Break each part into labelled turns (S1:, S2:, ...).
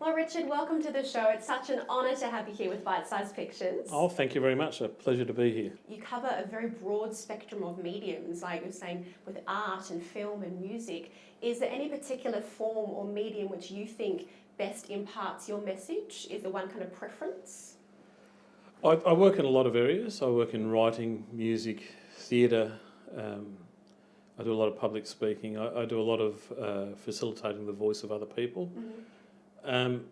S1: Well, Richard, welcome to the show. It's such an honour to have you here with Bite Size Pictures.
S2: Oh, thank you very much. A pleasure to be here.
S1: You cover a very broad spectrum of mediums, like you're saying, with art and film and music. Is there any particular form or medium which you think best imparts your message? Is there one kind of preference?
S2: I work in a lot of areas. I work in writing, music, theatre. I do a lot of public speaking. I do a lot of facilitating the voice of other people.
S1: Mm-hmm.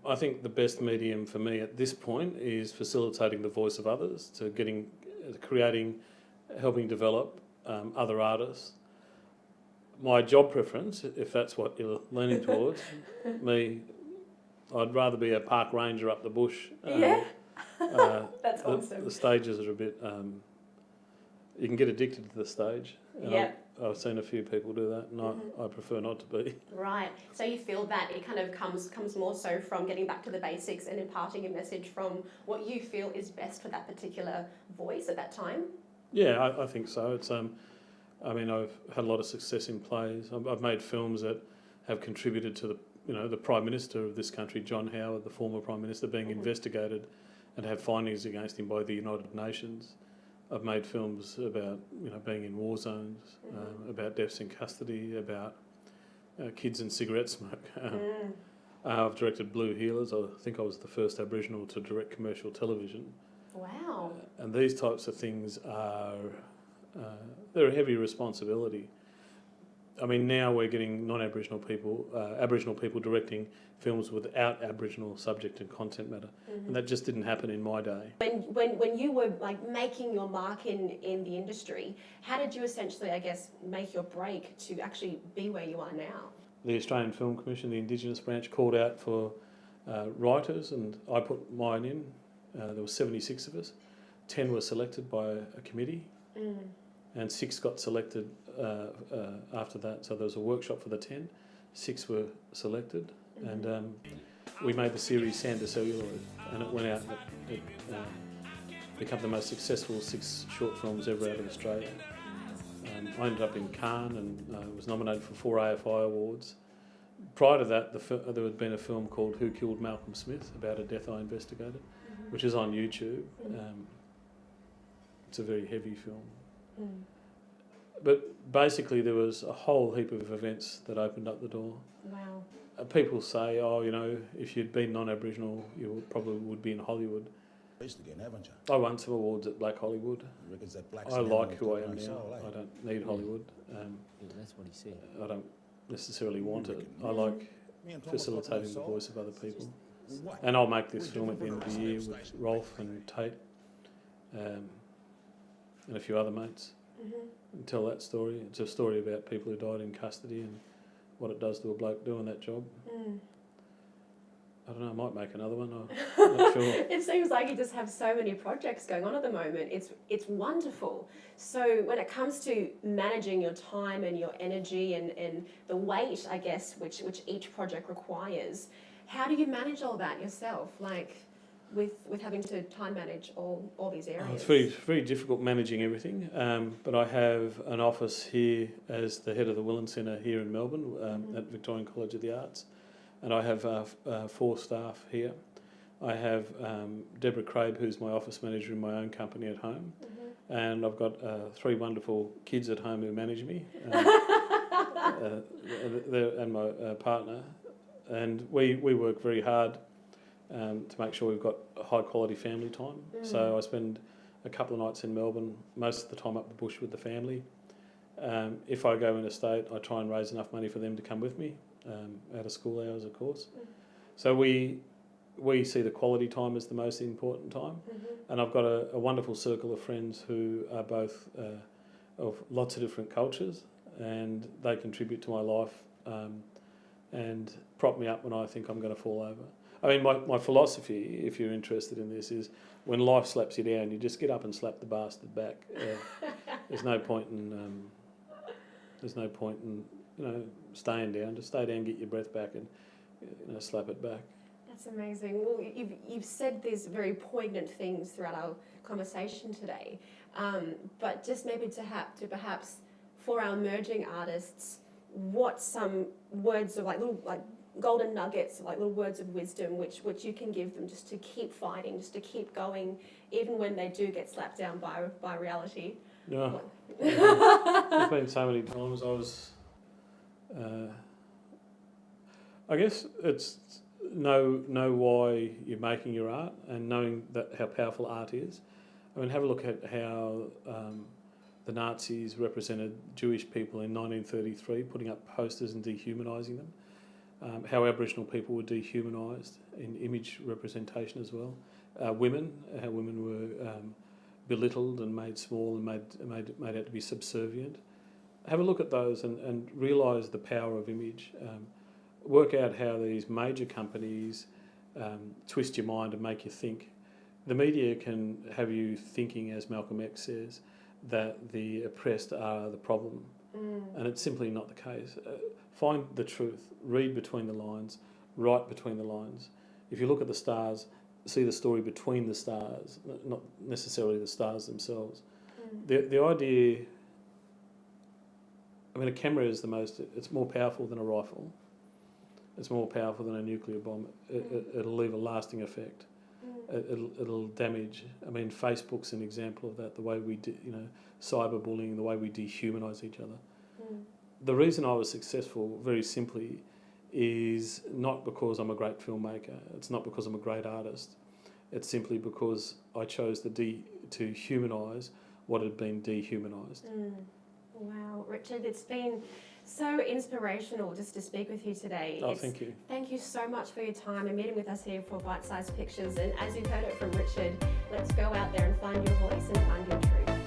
S2: I think the best medium for me at this point is facilitating the voice of others, to creating, helping develop other artists. My job preference, if that's what you're leaning towards, I'd rather be a park ranger up the bush.
S1: Yeah, that's awesome.
S2: The stages are a bit, you can get addicted to the stage.
S1: Yeah.
S2: I've seen a few people do that, and I prefer not to be.
S1: Right. So you feel that it kind of comes more so from getting back to the basics and imparting a message from what you feel is best for that particular voice at that time?
S2: Yeah, I think so. It's I mean, I've had a lot of success in plays. I've made films that have contributed to the Prime Minister of this country, John Howard, the former Prime Minister, being investigated and have findings against him by the United Nations. I've made films about being in war zones, about deaths in custody, about kids and cigarette smoke. I've directed Blue Healers. I think I was the first Aboriginal to direct commercial television.
S1: Wow.
S2: And these types of things are they're a heavy responsibility. I mean, now we're getting non-Aboriginal people, Aboriginal people directing films without Aboriginal subject and content matter, and that just didn't happen in my day.
S1: When you were like making your mark in the industry, how did you essentially, I guess, make your break to actually be where you are now?
S2: The Australian Film Commission, the Indigenous branch, called out for writers, and I put mine in. There were 76 of us. 10 were selected by a committee, and 6 got selected after that. So there was a workshop for the 10. 6 were selected, and we made the series Sand to Celluloid, and it went out and it became the most successful 6 short films ever out of Australia. I ended up in Cannes and was nominated for 4 AFI awards. Prior to that, there had been a film called Who Killed Malcolm Smith, about a death I investigated, which is on YouTube. It's a very heavy film. But basically there was a whole heap of events that opened up the door.
S1: Wow.
S2: People say, if you'd been non-Aboriginal, you probably would be in Hollywood.
S3: Again, haven't you?
S2: I won some awards at Black Hollywood. I like who I am now. I don't need Hollywood.
S4: That's what he said.
S2: I don't necessarily want it. I like facilitating the voice of other people. And I'll make this film at the end of the year with Rolf and Tate and a few other mates and tell that story. It's a story about people who died in custody and what it does to a bloke doing that job. I don't know, I might make another one. I'm not sure.
S1: It seems like you just have so many projects going on at the moment. It's wonderful. So when it comes to managing your time and your energy and the weight, I guess, which each project requires, how do you manage all that yourself? Like with having to time manage all these areas?
S2: It's very, very difficult managing everything. But I have an office here as the head of the Willen Centre here in Melbourne at Victorian College of the Arts. And I have 4 staff here. I have Deborah Crabe, who's my office manager in my own company at home. And I've got 3 wonderful kids at home who manage me, and my partner. And we work very hard to make sure we've got high quality family time. So I spend a couple of nights in Melbourne, most of the time up the bush with the family. If I go interstate, I try and raise enough money for them to come with me. Out of school hours, of course. So we see the quality time as the most important time. And I've got a wonderful circle of friends who are both of lots of different cultures, and they contribute to my life and prop me up when I think I'm going to fall over. I mean, my philosophy, if you're interested in this, is when life slaps you down, you just get up and slap the bastard back. There's no point in staying down. Just stay down, get your breath back, and slap it back.
S1: That's amazing. Well, you've said these very poignant things throughout our conversation today, but just maybe to perhaps for our emerging artists, what some words of golden nuggets, like little words of wisdom, which you can give them just to keep fighting, just to keep going, even when they do get slapped down by reality?
S2: Yeah. There's been so many times I guess it's know why you're making your art and knowing that how powerful art is. I mean, have a look at how the Nazis represented Jewish people in 1933, putting up posters and dehumanising them. How Aboriginal people were dehumanised in image representation as well. How women were belittled and made small and made out to be subservient. Have a look at those and realise the power of image. Work out how these major companies twist your mind and make you think. The media can have you thinking, as Malcolm X says, that the oppressed are the problem. And it's simply not the case. Find the truth, read between the lines, write between the lines. If you look at the stars, see the story between the stars, not necessarily the stars themselves. The idea, I mean, a camera is it's more powerful than a rifle. It's more powerful than a nuclear bomb. It'll leave a lasting effect. It'll damage. I mean, Facebook's an example of that. The way we, cyberbullying, the way we dehumanise each other. The reason I was successful, very simply, is not because I'm a great filmmaker. It's not because I'm a great artist. It's simply because I chose to humanise what had been dehumanised.
S1: Wow, Richard, it's been so inspirational just to speak with you today.
S2: Thank you.
S1: Thank you so much for your time and meeting with us here for Bite Size Pictures. And as you've heard it from Richard, let's go out there and find your voice and find your truth.